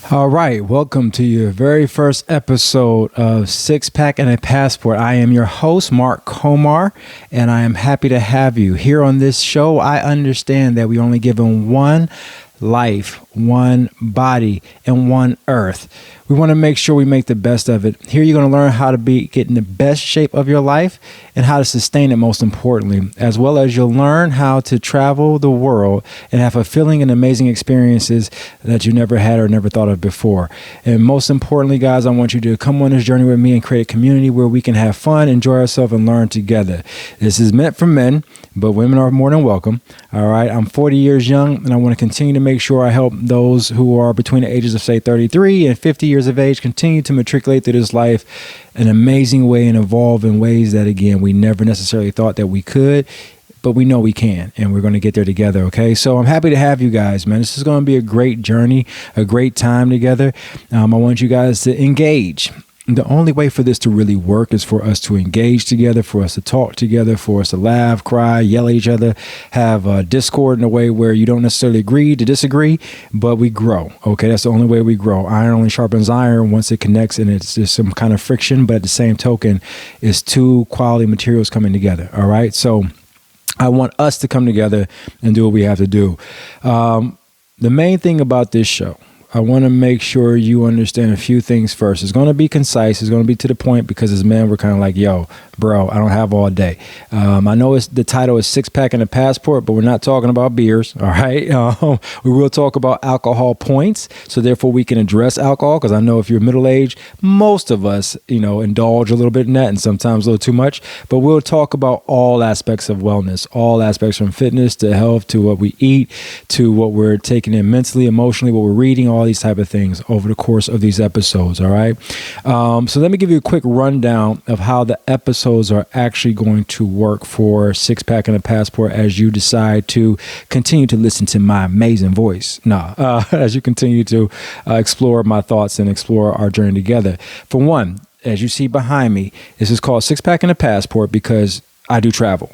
All right, welcome to your very first episode of Six Pack and a Passport. I am your host, Marc Comar, and I am happy to have you. Here on this show, I understand that we only given one life, one body, and one earth. We want to make sure we make the best of it. Here you're going to learn how to get in the best shape of your life and how to sustain it, most importantly, as well as you'll learn how to travel the world and have fulfilling and amazing experiences that you never had or never thought of before. And most importantly, guys, I want you to come on this journey with me and create a community where we can have fun, enjoy ourselves, and learn together. This is meant for men, but women are more than welcome. All right, I'm 40 years young, and I want to continue to make sure I help those who are between the ages of, say, 33 and 50 years of age continue to matriculate through this life an amazing way and evolve in ways that, again, we never necessarily thought that we could, but we know we can, and we're going to get there together, okay? So I'm happy to have you guys, man. This is going to be a great journey, a great time together. I want you guys to engage. The only way for this to really work is for us to engage together, for us to talk together, for us to laugh, cry, yell at each other, have discord in a way where you don't necessarily agree to disagree, but we grow. Okay, that's the only way we grow. Iron only sharpens iron once it connects, and it's just some kind of friction, but at the same token, it's two quality materials coming together. All right, so I want us to come together and do what we have to do. The main thing about this show, I want to make sure you understand a few things first. It's going to be concise. It's going to be to the point because as men, we're kind of like, yo, bro, I don't have all day. I know the title is Six Pack and a Passport, but we're not talking about beers, all right? We will talk about alcohol points, so therefore we can address alcohol because I know if you're middle-aged, most of us, indulge a little bit in that and sometimes a little too much, but we'll talk about all aspects of wellness, all aspects from fitness to health to what we eat to what we're taking in mentally, emotionally, what we're reading, all these type of things over the course of these episodes. All right. So let me give you a quick rundown of how the episodes are actually going to work for Six Pack and a Passport as you decide to continue to listen to my amazing voice. As you continue to explore my thoughts and explore our journey together. For one, as you see behind me, this is called Six Pack and a Passport because I do travel.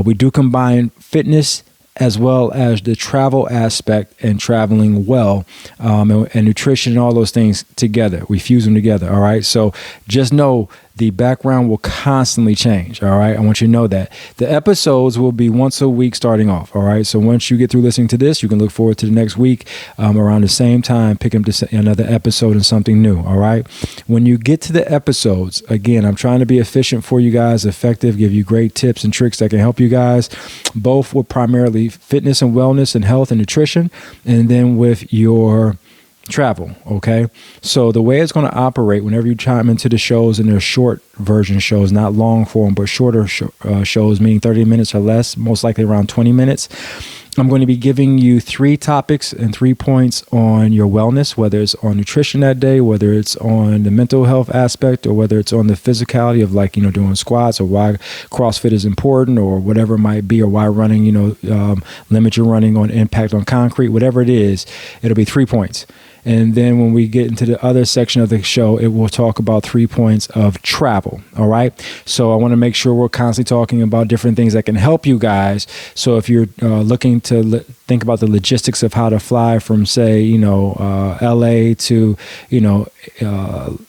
We do combine fitness as well as the travel aspect and traveling well, and nutrition and all those things together. We fuse them together, all right? So just know the background will constantly change, all right? I want you to know that. The episodes will be once a week starting off, all right? So once you get through listening to this, you can look forward to the next week around the same time, pick up another episode and something new, all right? When you get to the episodes, again, I'm trying to be efficient for you guys, effective, give you great tips and tricks that can help you guys, both with primarily fitness and wellness and health and nutrition, and then with your travel. Okay. So the way it's going to operate whenever you chime into the shows, and they're short version shows, not long form, but shorter shows, meaning 30 minutes or less, most likely around 20 minutes. I'm going to be giving you 3 topics and 3 points on your wellness, whether it's on nutrition that day, whether it's on the mental health aspect, or whether it's on the physicality of doing squats, or why CrossFit is important, or whatever it might be, or why running, limit your running on impact on concrete, whatever it is, it'll be 3 points. And then when we get into the other section of the show, it will talk about 3 points of travel. All right. So I want to make sure we're constantly talking about different things that can help you guys. So if you're looking to think about the logistics of how to fly from, say, LA to,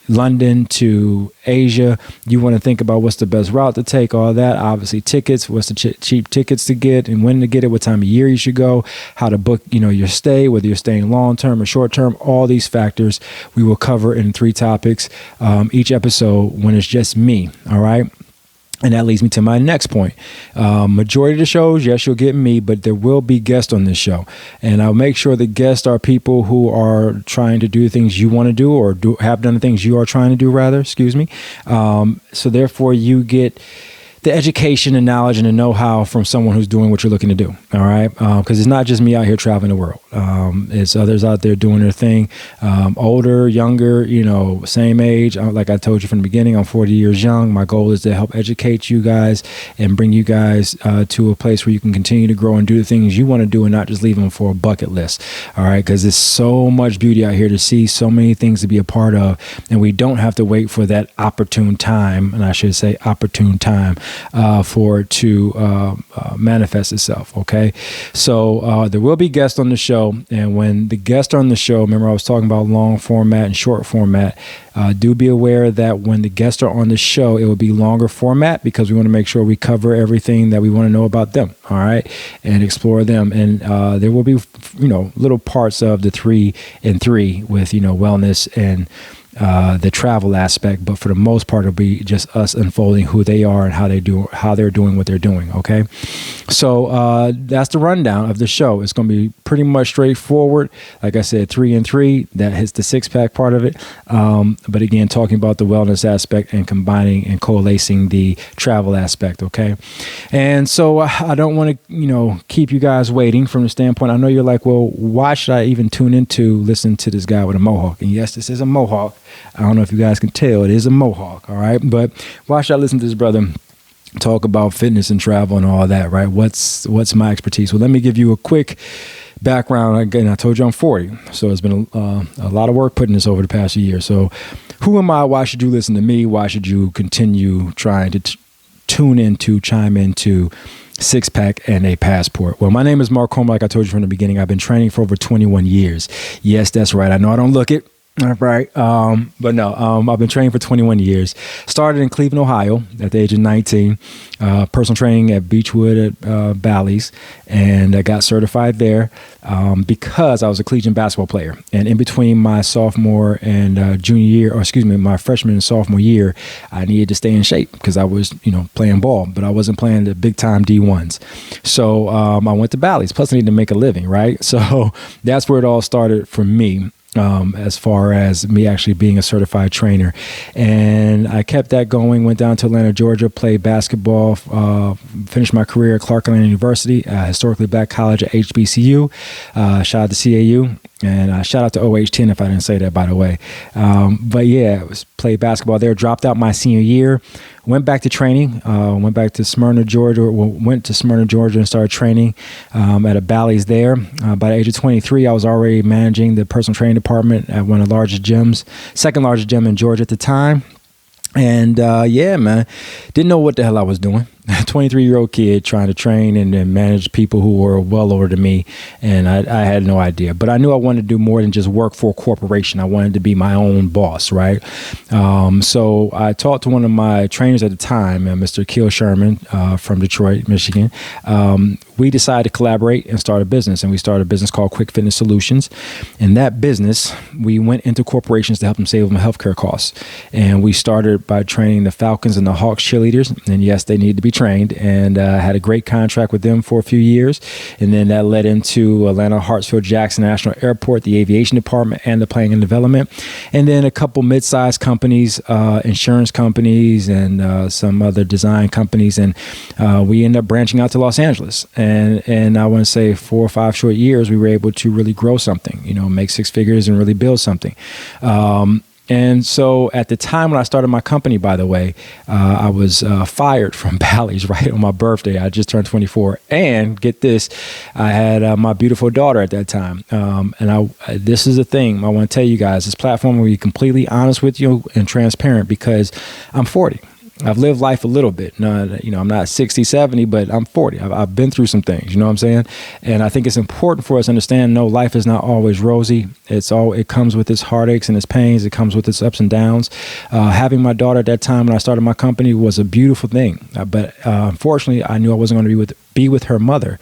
London to Asia, you want to think about what's the best route to take, all that. Obviously, tickets, what's the cheap tickets to get and when to get it, what time of year you should go, how to book, your stay, whether you're staying long-term or short-term, all these factors we will cover in 3 topics each episode when it's just me. All right. And that leads me to my next point. Majority of the shows, yes, you'll get me, but there will be guests on this show. And I'll make sure the guests are people who are trying to do things you want to do, or have done the things you are trying to do, rather, excuse me. So therefore, you get the education and knowledge and the know-how from someone who's doing what you're looking to do. All right. Because it's not just me out here traveling the world. It's others out there doing their thing. Older, younger, same age. Like I told you from the beginning, I'm 40 years young. My goal is to help educate you guys and bring you guys to a place where you can continue to grow and do the things you want to do and not just leave them for a bucket list. All right. Because there's so much beauty out here to see, so many things to be a part of. And we don't have to wait for that opportune time. And I should say opportune time. for it to manifest itself. Okay. So there will be guests on the show. And when the guests are on the show, remember I was talking about long format and short format. Do be aware that when the guests are on the show, it will be longer format because we want to make sure we cover everything that we want to know about them. All right. And explore them. And there will be, little parts of the 3 and 3 with, wellness and the travel aspect, but for the most part, it'll be just us unfolding who they are and how they're doing what they're doing. Okay. So that's the rundown of the show. It's going to be pretty much straightforward. Like I said, 3 and 3, that hits the 6-pack part of it. But again, talking about the wellness aspect and combining and coalescing the travel aspect. Okay. And so I don't want to, keep you guys waiting from the standpoint. I know you're like, well, why should I even tune into listen to this guy with a mohawk? And yes, this is a mohawk. I don't know if you guys can tell, it is a mohawk. All right. But why should I listen to this brother talk about fitness and travel and all that, right? What's my expertise? Well, let me give you a quick background. Again, I told you I'm 40. So it's been a lot of work putting this over the past year. So who am I? Why should you listen to me? Why should you continue trying to chime into 6-pack and a passport? Well, my name is Marc Comar. Like I told you from the beginning, I've been training for over 21 years. Yes, that's right. I know I don't look it. All right. But no, I've been training for 21 years. Started in Cleveland, Ohio at the age of 19, personal training at Beechwood at Bally's, and I got certified there because I was a collegiate basketball player. And in between my sophomore and junior year, my freshman and sophomore year, I needed to stay in shape because I was, playing ball, but I wasn't playing the big time D1s. So I went to Bally's. Plus I needed to make a living, right? So that's where it all started for me. As far as me actually being a certified trainer. And I kept that going, went down to Atlanta, Georgia, played basketball, finished my career at Clark Atlanta University, historically black college at HBCU. Shout out to CAU. And shout out to OH10 if I didn't say that, by the way. But yeah, played basketball there, dropped out my senior year, went back to training, went to Smyrna, Georgia and started training at a Bally's there. By the age of 23, I was already managing the personal training department at one of the largest gyms, second largest gym in Georgia at the time. And yeah, man, didn't know what the hell I was doing. A 23-year-old kid trying to train and manage people who were well older than me. And I had no idea. But I knew I wanted to do more than just work for a corporation. I wanted to be my own boss, right? So I talked to one of my trainers at the time, Mr. Keel Sherman from Detroit, Michigan. We decided to collaborate and start a business. And we started a business called Quick Fitness Solutions. In that business, we went into corporations to help them save them healthcare costs. And we started by training the Falcons and the Hawks cheerleaders. And yes, they needed to be trained, and had a great contract with them for a few years. And then that led into Atlanta Hartsfield Jackson National Airport, the aviation department, and the planning and development. And then a couple mid-sized companies, insurance companies, and some other design companies. And we ended up branching out to Los Angeles. And I want to say 4 or 5 short years, we were able to really grow something, make 6 figures and really build something. And so at the time when I started my company, by the way, I was fired from Bally's right on my birthday. I just turned 24. And get this, I had my beautiful daughter at that time. And this is the thing I want to tell you guys. This platform will be completely honest with you and transparent because I'm 40. I've lived life a little bit. No, I'm not 60, 70, but I'm 40. I've been through some things, you know what I'm saying? And I think it's important for us to understand, no, life is not always rosy. It comes with its heartaches and its pains. It comes with its ups and downs. Having my daughter at that time when I started my company was a beautiful thing. But unfortunately, I knew I wasn't going to be with her mother,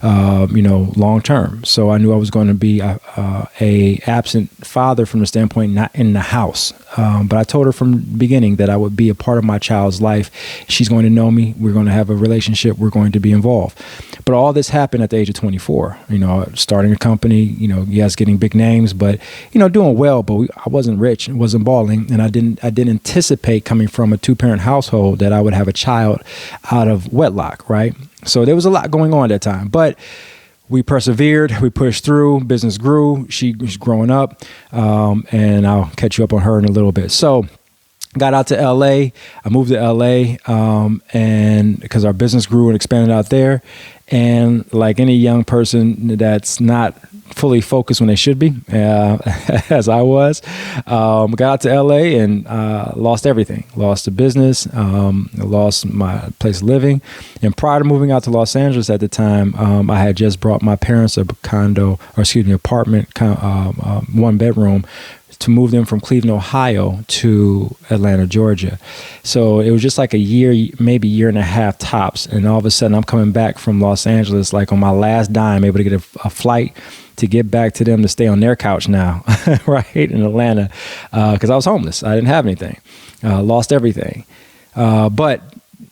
long term. So I knew I was going to be a absent father from the standpoint not in the house. But I told her from the beginning that I would be a part of my child's life. She's going to know me. We're going to have a relationship. We're going to be involved. But all this happened at the age of 24. Starting a company. Yes, getting big names, but doing well. But I wasn't rich. Wasn't balling, and I didn't anticipate coming from a 2-parent household that I would have a child out of wedlock. Right. So there was a lot going on at that time, but we persevered, we pushed through, business grew, she was growing up, and I'll catch you up on her in a little bit. So got out to LA. I moved to LA, and because our business grew and expanded out there. And like any young person that's not fully focused when they should be, as I was, got out to LA and lost everything. Lost the business, lost my place of living. And prior to moving out to Los Angeles at the time, I had just brought my parents a apartment, 1 bedroom, to move them from Cleveland, Ohio to Atlanta, Georgia. So it was just like a year, maybe year and a half tops. And all of a sudden I'm coming back from Los Angeles, like on my last dime, able to get a flight to get back to them to stay on their couch now, right, in Atlanta, because I was homeless. I didn't have anything, lost everything. But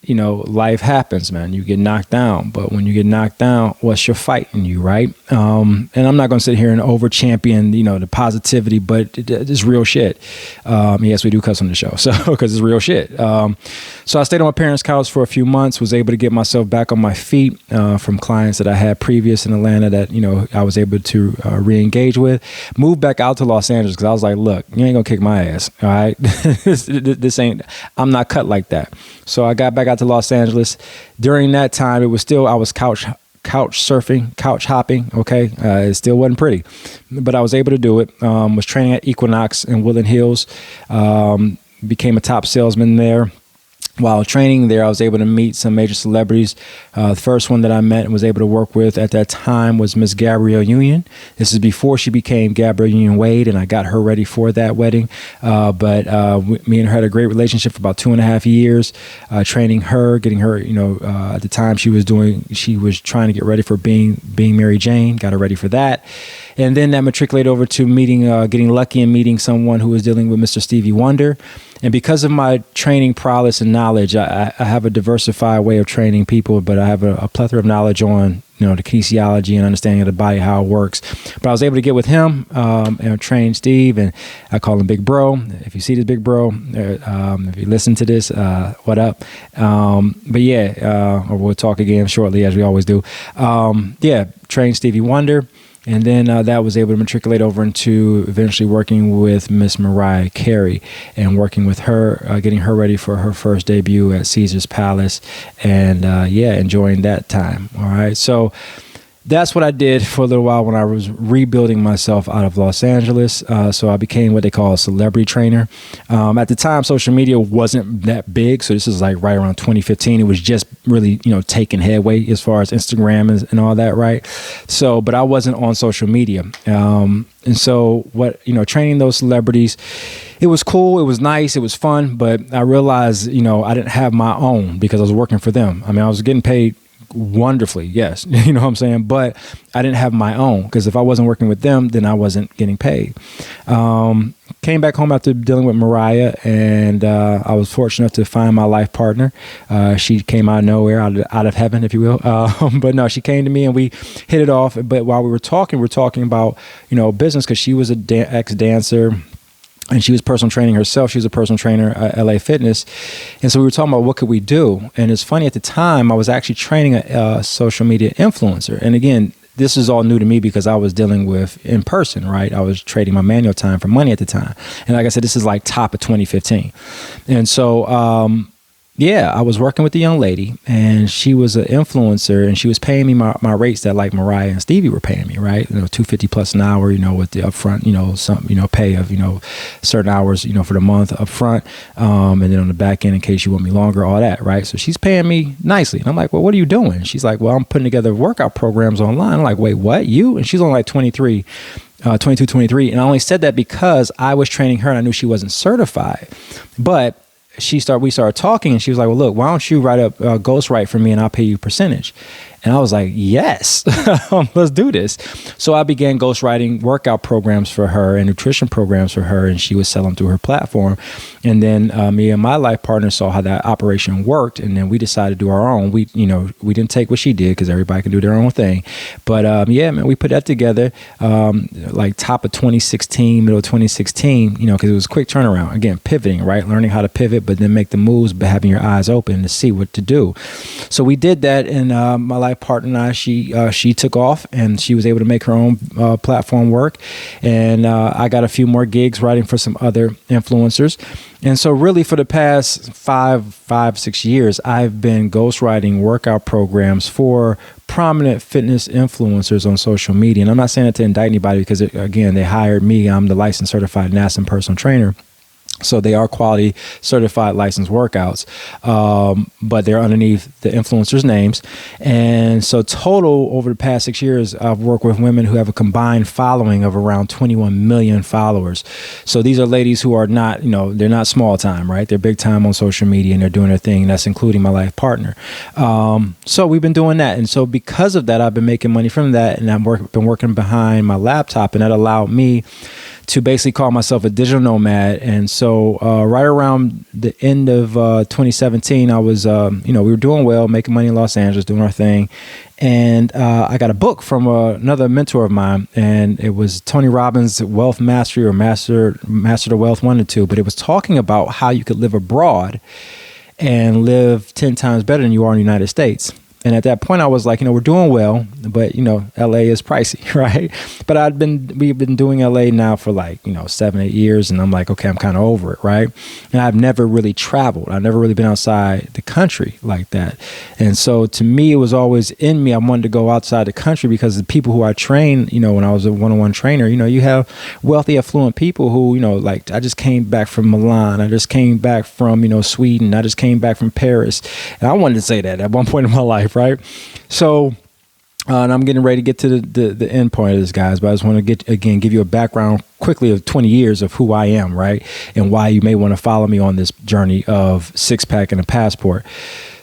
you know, life happens, man. You get knocked down. But when you get knocked down, what's your fight in you, right? And I'm not going to sit here and over champion, you know, the positivity, but it's real shit. Yes, we do cuss on the show, so because it's real shit. So I stayed on my parents' couch for a few months, was able to get myself back on my feet from clients that I had previous in Atlanta that, you know, I was able to re-engage with. Moved back out to Los Angeles because I was like, look, you ain't going to kick my ass, all right? this ain't, I'm not cut like that. So I got back out to Los Angeles. During that time, it was still, I was couch surfing, couch hopping. Okay. It still wasn't pretty, but I was able to do it. Was training at Equinox in Woodland Hills. Became a top salesman there. While training there, I was able to meet some major celebrities. The first one that I met and was able to work with at that time was Miss Gabrielle Union. This is before she became Gabrielle Union Wade, and I got her ready for that wedding. But me and her had a great relationship for about 2.5 years, training her, getting her, you know, at the time she was trying to get ready for being Mary Jane, got her ready for that. And then that matriculated over to getting lucky and meeting someone who was dealing with Mr. Stevie Wonder. And because of my training prowess and knowledge, I have a diversified way of training people, but I have a plethora of knowledge on, you know, the kinesiology and understanding of the body, how it works. But I was able to get with him and train Steve, and I call him Big Bro. If you see this, Big Bro, if you listen to this, what up? But yeah, or we'll talk again shortly, as we always do. Train Stevie Wonder. And then that was able to matriculate over into eventually working with Miss Mariah Carey and working with her, getting her ready for her first debut at Caesar's Palace, and enjoying that time. All right. So that's what I did for a little while when I was rebuilding myself out of Los Angeles. So I became what they call a celebrity trainer. At the time, social media wasn't that big. So this is like right around 2015. It was just really, you know, taking headway as far as Instagram and all that, right? So, but I wasn't on social media. And so training those celebrities, it was cool. It was nice. It was fun. But I realized, you know, I didn't have my own because I was working for them. I mean, I was getting paid wonderfully, yes, you know what I'm saying, but I didn't have my own, because if I wasn't working with them, then I wasn't getting paid. Came back home after dealing with Mariah, and I was fortunate enough to find my life partner. She came out of nowhere, out of heaven, if you will. But no, she came to me and we hit it off. But while we were talking about, you know, business, because she was a ex-dancer. And she was personal training herself. She was a personal trainer at LA Fitness. And so we were talking about what could we do. And it's funny, at the time, I was actually training a social media influencer. And again, this is all new to me because I was dealing with in person, right? I was trading my manual time for money at the time. And like I said, this is like top of 2015. And so, I was working with the young lady, and she was an influencer, and she was paying me my rates that like Mariah and Stevie were paying me, right? You know, $250 plus an hour, you know, with the upfront, you know, some, you know, pay of, you know, certain hours, you know, for the month upfront, and then on the back end in case you want me longer, all that, right? So she's paying me nicely, and I'm like, well, what are you doing? She's like, well, I'm putting together workout programs online. I'm like, wait, what? You? And she's only like 22, 23, and I only said that because I was training her, and I knew she wasn't certified, but we started talking, and she was like, well, look, why don't you write up ghostwrite for me, and I'll pay you a percentage. And I was like, yes, let's do this. So I began ghostwriting workout programs for her and nutrition programs for her, and she would sell them through her platform. And then me and my life partner saw how that operation worked, and then we decided to do our own. We didn't take what she did because everybody can do their own thing. But we put that together like top of 2016, middle of 2016, you know, because it was a quick turnaround. Again, pivoting, right? Learning how to pivot, but then make the moves, but having your eyes open to see what to do. So we did that, and my life life partner and I, she took off and she was able to make her own platform work. And I got a few more gigs writing for some other influencers. And so really for the past 6 years, I've been ghostwriting workout programs for prominent fitness influencers on social media. And I'm not saying that to indict anybody because, again, they hired me. I'm the licensed certified NASM personal trainer. So they are quality certified licensed workouts, but they're underneath the influencers' names. And so total over the past 6 years, I've worked with women who have a combined following of around 21 million followers. So these are ladies who are not, they're not small time, right? They're big time on social media and they're doing their thing. And that's including my life partner. So we've been doing that. And so because of that, I've been making money from that. And I've been working behind my laptop, and that allowed me to basically call myself a digital nomad. And so right around the end of 2017, I was, we were doing well, making money in Los Angeles, doing our thing. And I got a book from another mentor of mine, and it was Tony Robbins' Wealth Mastery, or Master the Wealth 1 and 2. But it was talking about how you could live abroad and live 10 times better than you are in the United States. And at that point, I was like, we're doing well, but, LA is pricey, right? But we've been doing LA now for 7, 8 years. And I'm like, okay, I'm kind of over it, right? And I've never really traveled. I've never really been outside the country like that. And so to me, it was always in me. I wanted to go outside the country because the people who I trained, when I was a one-on-one trainer, you have wealthy, affluent people who, I just came back from Milan. I just came back from, Sweden. I just came back from Paris. And I wanted to say that at one point in my life. Right. So and I'm getting ready to get to the end point of this, guys. But I just want to give you a background quickly of 20 years of who I am. Right. And why you may want to follow me on this journey of six pack and a passport.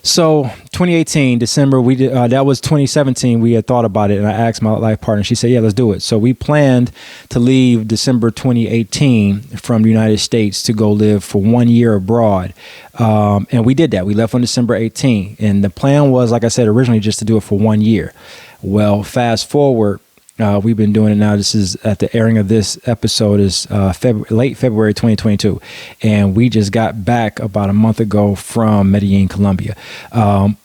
So 2018, December, we did, that was 2017. We had thought about it, and I asked my life partner. She said, yeah, let's do it. So we planned to leave December 2018 from the United States to go live for 1 year abroad. And we did that. We left on December 18. And the plan was, like I said, originally just to do it for 1 year. Well, fast forward. We've been doing it now. This is at the airing of this episode is late February 2022. And we just got back about a month ago from Medellin, Colombia.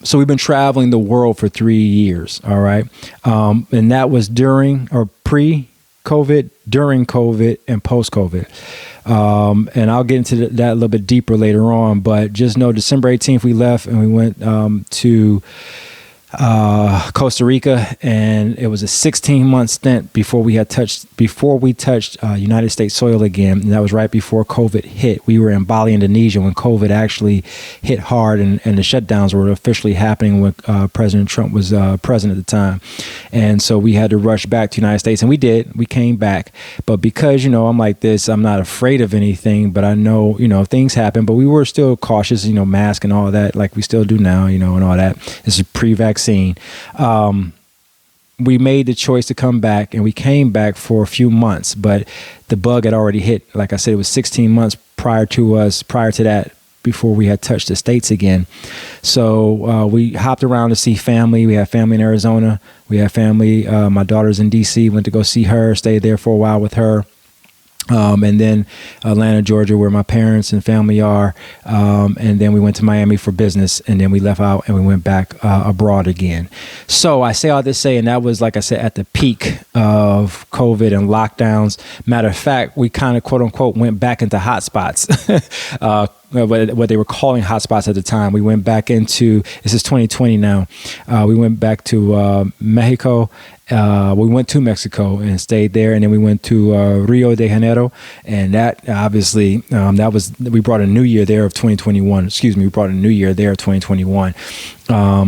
So we've been traveling the world for 3 years. All right. And that was during or pre-COVID, during COVID, and post-COVID. And I'll get into that a little bit deeper later on. But just know December 18th, we left and we went to Costa Rica, and it was a 16-month stint before we touched United States soil again. And that was right before COVID hit. We were in Bally, Indonesia when COVID actually hit hard, and the shutdowns were officially happening when President Trump was president at the time. And so we had to rush back to the United States, and we did. We came back. But because, I'm like this, I'm not afraid of anything, but I know, things happen. But we were still cautious, mask and all that, like we still do now, and all that. This is pre-vaccine. We made the choice to come back, and we came back for a few months, but the bug had already hit. Like I said, it was 16 months prior to that, before we had touched the States again. So we hopped around to see family. We have family in Arizona. We have family. My daughter's in DC, went to go see her, stayed there for a while with her. And then Atlanta, Georgia, where my parents and family are. And then we went to Miami for business, and then we left out and we went back abroad again. So I say all this saying that was, like I said, at the peak of COVID and lockdowns. Matter of fact, we kind of, quote unquote, went back into hotspots. What they were calling hotspots at the time. We went back into, this is 2020 now. We went back to Mexico. We went to Mexico and stayed there, and then we went to Rio de Janeiro, and that obviously we brought a new year there of 2021. We brought a new year there of 2021.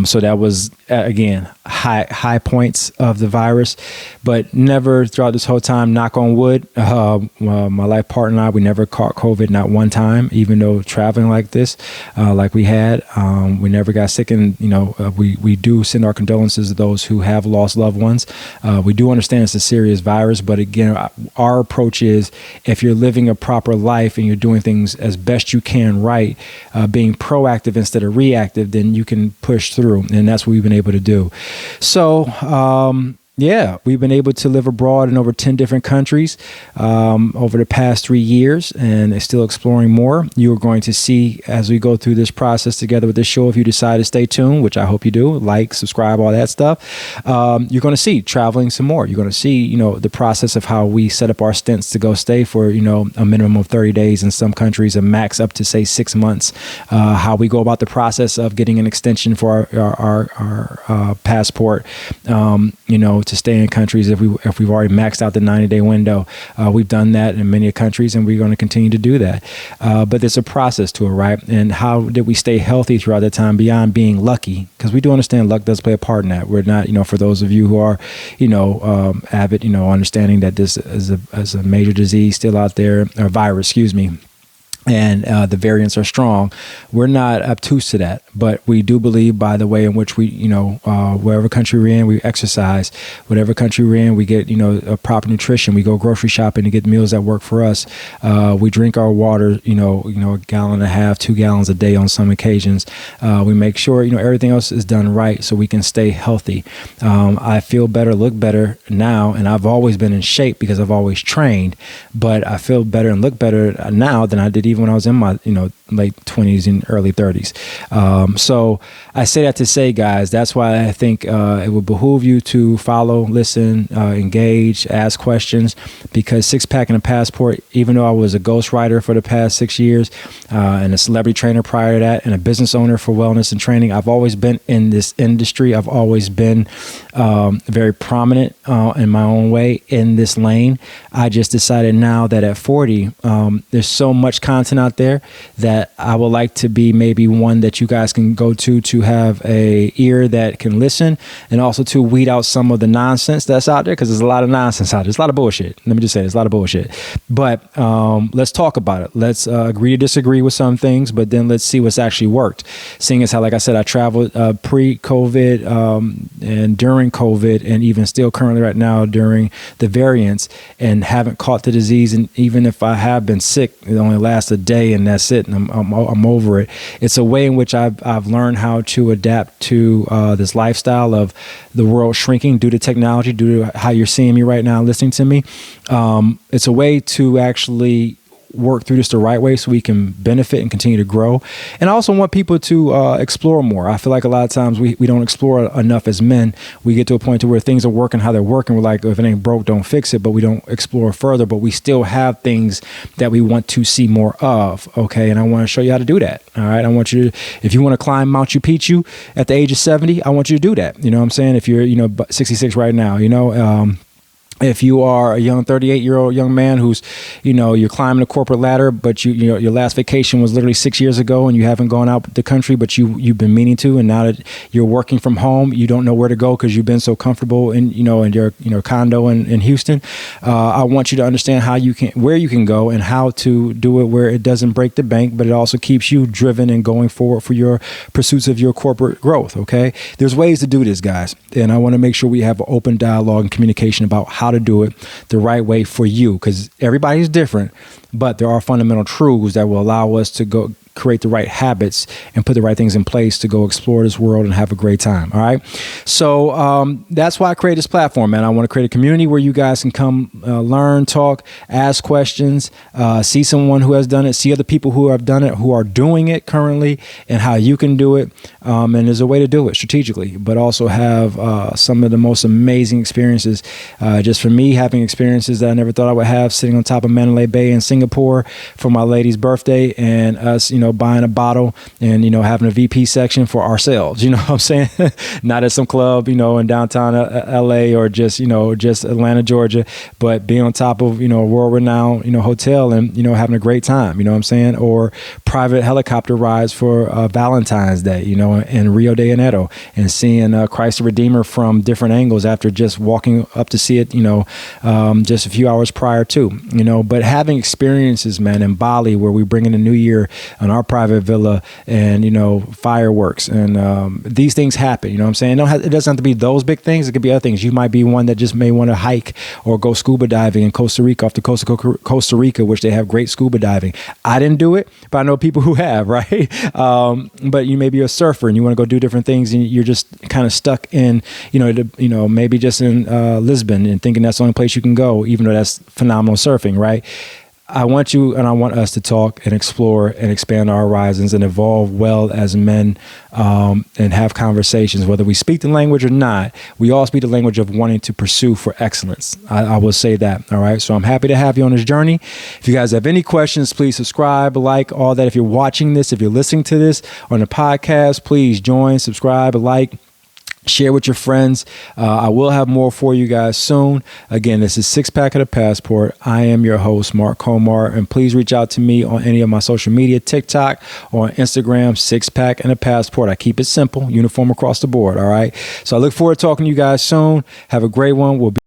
So that was again high points of the virus, but never throughout this whole time, knock on wood, my life partner and I, we never caught COVID, not one time, even though traveling like this, like we had, we never got sick. And we do send our condolences to those who have lost loved ones. We do understand it's a serious virus, but again, our approach is, if you're living a proper life and you're doing things as best you can right, being proactive instead of reactive, then you can push through. And that's what we've been able to do. So Yeah, we've been able to live abroad in over 10 different countries over the past 3 years, and still exploring more. You're going to see as we go through this process together with this show, if you decide to stay tuned, which I hope you do, like, subscribe, all that stuff, you're going to see traveling some more. You're going to see, the process of how we set up our stints to go stay for, a minimum of 30 days in some countries, a max up to, say, 6 months, how we go about the process of getting an extension for our passport, to stay in countries if we've already maxed out the 90-day window. We've done that in many countries, and we're going to continue to do that. But there's a process to it, right? And how did we stay healthy throughout that time beyond being lucky? Because we do understand luck does play a part in that. We're not, for those of you who are, avid, understanding that this is a major disease still out there, or virus, excuse me. And the variants are strong. We're not obtuse to that, but we do believe by the way in which we, wherever country we're in, we exercise. Whatever country we're in, we get, a proper nutrition. We go grocery shopping to get meals that work for us. We drink our water, a gallon and a half, 2 gallons a day on some occasions. We make sure, everything else is done right so we can stay healthy. I feel better, look better now, and I've always been in shape because I've always trained, but I feel better and look better now than I did even when I was in my, late 20s and early 30s. So I say that to say, guys, that's why I think it would behoove you to follow, listen, engage, ask questions, because Six Pack and a Passport, even though I was a ghostwriter for the past 6 years and a celebrity trainer prior to that and a business owner for wellness and training, I've always been in this industry. I've always been very prominent in my own way in this lane. I just decided now that at 40, there's so much content out there that I would like to be maybe one that you guys can go to have a ear that can listen, and also to weed out some of the nonsense that's out there, because there's a lot of nonsense out there. There's a lot of bullshit. Let me just say there's a lot of bullshit. But let's talk about it. Let's agree to disagree with some things, but then let's see what's actually worked. Seeing as how, like I said, I traveled pre-COVID and during COVID, and even still currently right now during the variants, and haven't caught the disease. And even if I have been sick, it only lasts a day and that's it, and I'm over it. It's a way in which I've learned how to adapt to this lifestyle of the world shrinking due to technology, due to how you're seeing me right now, listening to me. It's a way to actually work through this the right way so we can benefit and continue to grow. And I also want people to explore more. I feel like a lot of times we don't explore enough as men. We get to a point to where things are working how they're working. We're like, if it ain't broke, don't fix it. But we don't explore further. But we still have things that we want to see more of. Okay. And I want to show you how to do that. All right. I want you to, if you want to climb Machu Picchu at the age of 70, I want you to do that. You know what I'm saying? If you're, 66 right now, if you are a young 38-year-old young man who's, you're climbing the corporate ladder, but your last vacation was literally 6 years ago and you haven't gone out the country, but you've been meaning to, and now that you're working from home, you don't know where to go because you've been so comfortable in your condo in Houston. I want you to understand where you can go and how to do it where it doesn't break the bank, but it also keeps you driven and going forward for your pursuits of your corporate growth. Okay, there's ways to do this, guys, and I want to make sure we have an open dialogue and communication about how to do it the right way for you, because everybody's different, but there are fundamental truths that will allow us to go create the right habits and put the right things in place to go explore this world and have a great time. All right. So that's why I created this platform, man. I want to create a community where you guys can come learn, talk, ask questions, see someone who has done it, see other people who have done it, who are doing it currently, and how you can do it. And there's a way to do it strategically, but also have some of the most amazing experiences. Just for me, having experiences that I never thought I would have, sitting on top of Mandalay Bay in Singapore for my lady's birthday, and us, buying a bottle and, having a VP section for ourselves, you know what I'm saying? Not at some club, in downtown LA or just Atlanta, Georgia, but being on top of, a world-renowned, hotel and, having a great time, you know what I'm saying? Or private helicopter rides for Valentine's Day, in Rio de Janeiro, and seeing Christ the Redeemer from different angles after just walking up to see it, just a few hours prior to, but having experiences, man, in Bali, where we bring in the new year on our private villa and, fireworks. And these things happen, you know what I'm saying? It doesn't have to be those big things. It could be other things. You might be one that just may want to hike or go scuba diving in Costa Rica, off the coast of Costa Rica, which they have great scuba diving. I didn't do it, but I know people who have, right? But you may be a surfer and you want to go do different things, and you're just kind of stuck in, maybe just in Lisbon and thinking that's the only place you can go, even though that's phenomenal surfing, right? I want you and I want us to talk and explore and expand our horizons and evolve well as men, and have conversations. Whether we speak the language or not, we all speak the language of wanting to pursue for excellence. I will say that. All right. So I'm happy to have you on this journey. If you guys have any questions, please subscribe, like, all that. If you're watching this, if you're listening to this on the podcast, please join, subscribe, like. Share with your friends. I will have more for you guys soon. Again, this is Six Pack of the Passport. I am your host, Marc Comar, and please reach out to me on any of my social media, TikTok or Instagram, Six Pack and a Passport. I keep it simple, uniform across the board. All right. So I look forward to talking to you guys soon. Have a great one. We'll be